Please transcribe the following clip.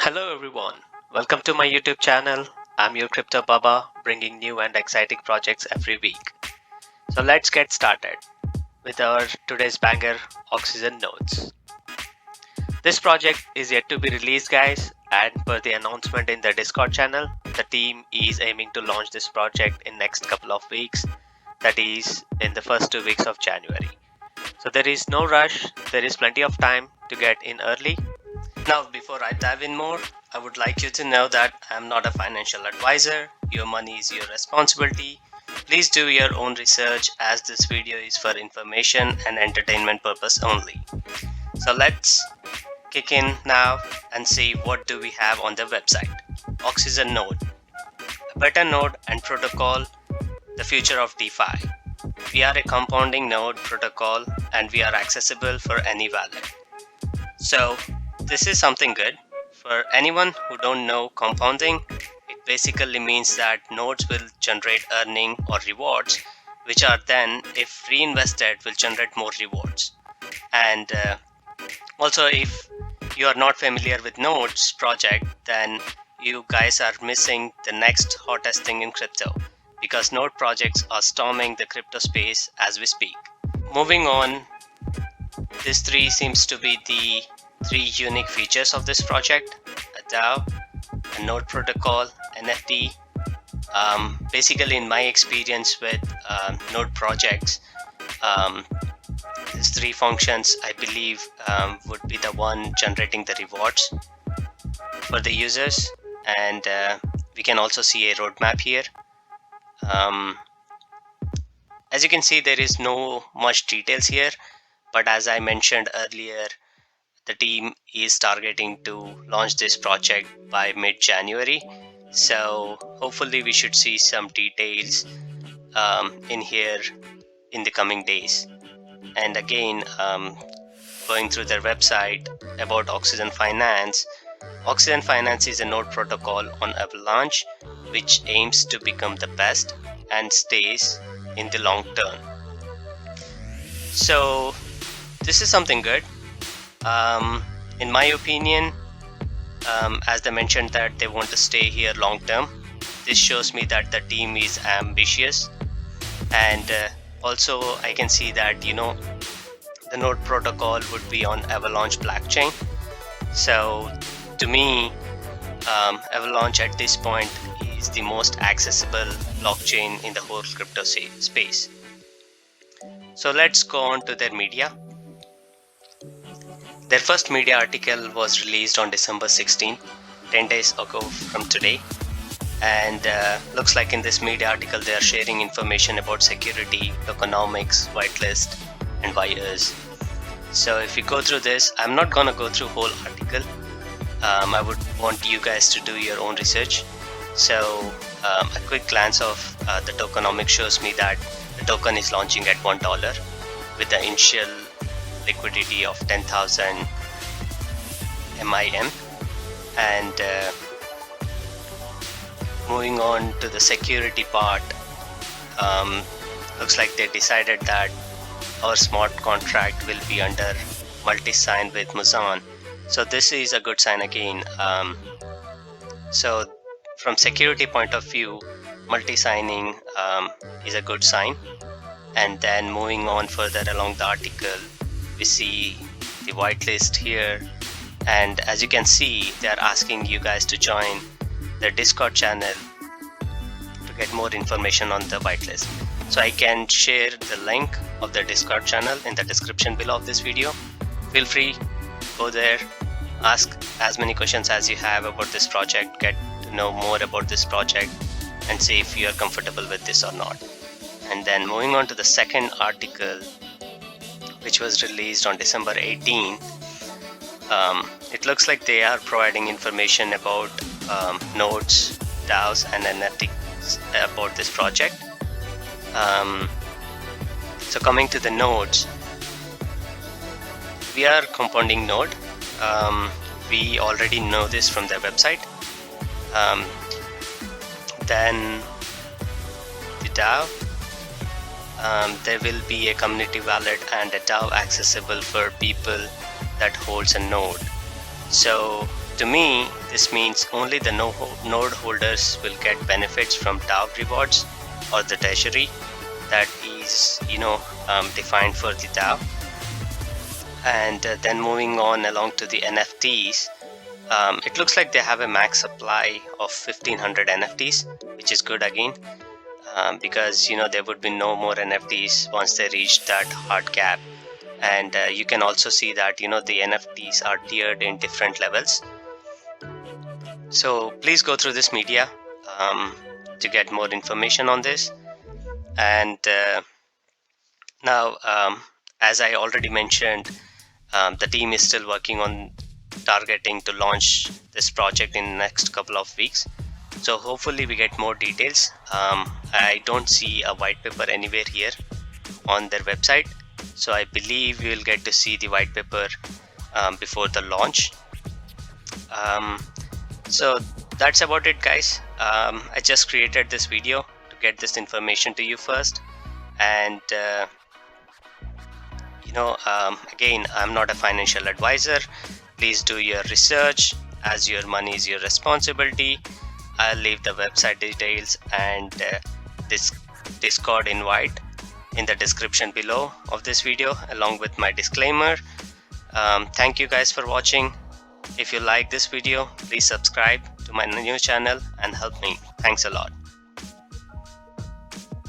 Hello everyone, welcome to my YouTube channel. I'm your Crypto Baba, bringing new and exciting projects every week. So let's get started with our today's banger, Oxygen Nodes. This project is yet to be released, guys, and per the announcement in the Discord channel, the team is aiming to launch this project in next couple of weeks, that is in the first 2 weeks of January. So there is no rush, there is plenty of time to get in early. Now, before I dive in more, I would like you to know that I am not a financial advisor. Your money is your responsibility. Please do your own research as this video is for information and entertainment purpose only. So let's kick in now and see what do we have on the website. Oxygen Node, a better node and protocol, the future of DeFi. We are a compounding node protocol and we are accessible for any wallet. So this is something good. For anyone who don't know compounding, it basically means that nodes will generate earning or rewards, which are then, if reinvested, will generate more rewards. And also, if you are not familiar with nodes project, then you guys are missing the next hottest thing in crypto, because node projects are storming the crypto space as we speak. Moving on, this three seems to be the three unique features of this project: a DAO, a node protocol, NFT. Basically, in my experience with node projects, these three functions I believe would be the one generating the rewards for the users. And we can also see a roadmap here. As you can see, there is no much details here, but as I mentioned earlier, the team is targeting to launch this project by mid-January. So hopefully we should see some details in here in the coming days. And again, going through their website about Oxygen Finance. Oxygen Finance is a node protocol on Avalanche which aims to become the best and stays in the long term. So this is something good. In my opinion, as they mentioned that they want to stay here long term, this shows me that the team is ambitious. And also I can see that the node protocol would be on Avalanche blockchain. So to me, Avalanche at this point is the most accessible blockchain in the whole crypto space. So let's go on to their media. Their first media article was released on December 16, 10 days ago from today. And looks like in this media article they are sharing information about security, tokenomics, whitelist, and wires. So if you go through this, I'm not gonna go through whole article. I would want you guys to do your own research. So a quick glance of the tokenomics shows me that the token is launching at $1 with the initial liquidity of 10,000 MIM. And moving on to the security part, looks like they decided that our smart contract will be under multi-sign with Muson. So this is a good sign again. So from security point of view, multi-signing is a good sign. And then moving on further along the article, we see the whitelist here, and as you can see, they are asking you guys to join their Discord channel to get more information on the whitelist. So I can share the link of the Discord channel in the description below of this video. Feel free, go there, ask as many questions as you have about this project, get to know more about this project, and see if you are comfortable with this or not. And then moving on to the second article, which was released on December 18. It looks like they are providing information about nodes, DAOs, and NFTs about this project. So coming to the nodes, we are compounding node. We already know this from their website. Then the DAO. There will be a community wallet and a DAO accessible for people that holds a node. So To me, this means only the node holders will get benefits from DAO rewards or the treasury that is, defined for the DAO. And then moving on along to the NFTs, it looks like they have a max supply of 1500 NFTs, which is good again, because there would be no more NFTs once they reach that hard cap. And you can also see that the NFTs are tiered in different levels. So please go through this media to get more information on this. And now, as I already mentioned, the team is still working on targeting to launch this project in the next couple of weeks. So hopefully we get more details. I don't see a white paper anywhere here on their website, so I believe we will get to see the white paper before the launch. So that's about it, guys. I just created this video to get this information to you first, and again, I'm not a financial advisor. Please do your research, as your money is your responsibility. I'll leave the website details and this Discord invite in the description below of this video, along with my disclaimer. Thank you guys for watching. If you like this video, please subscribe to my new channel and help me. Thanks a lot.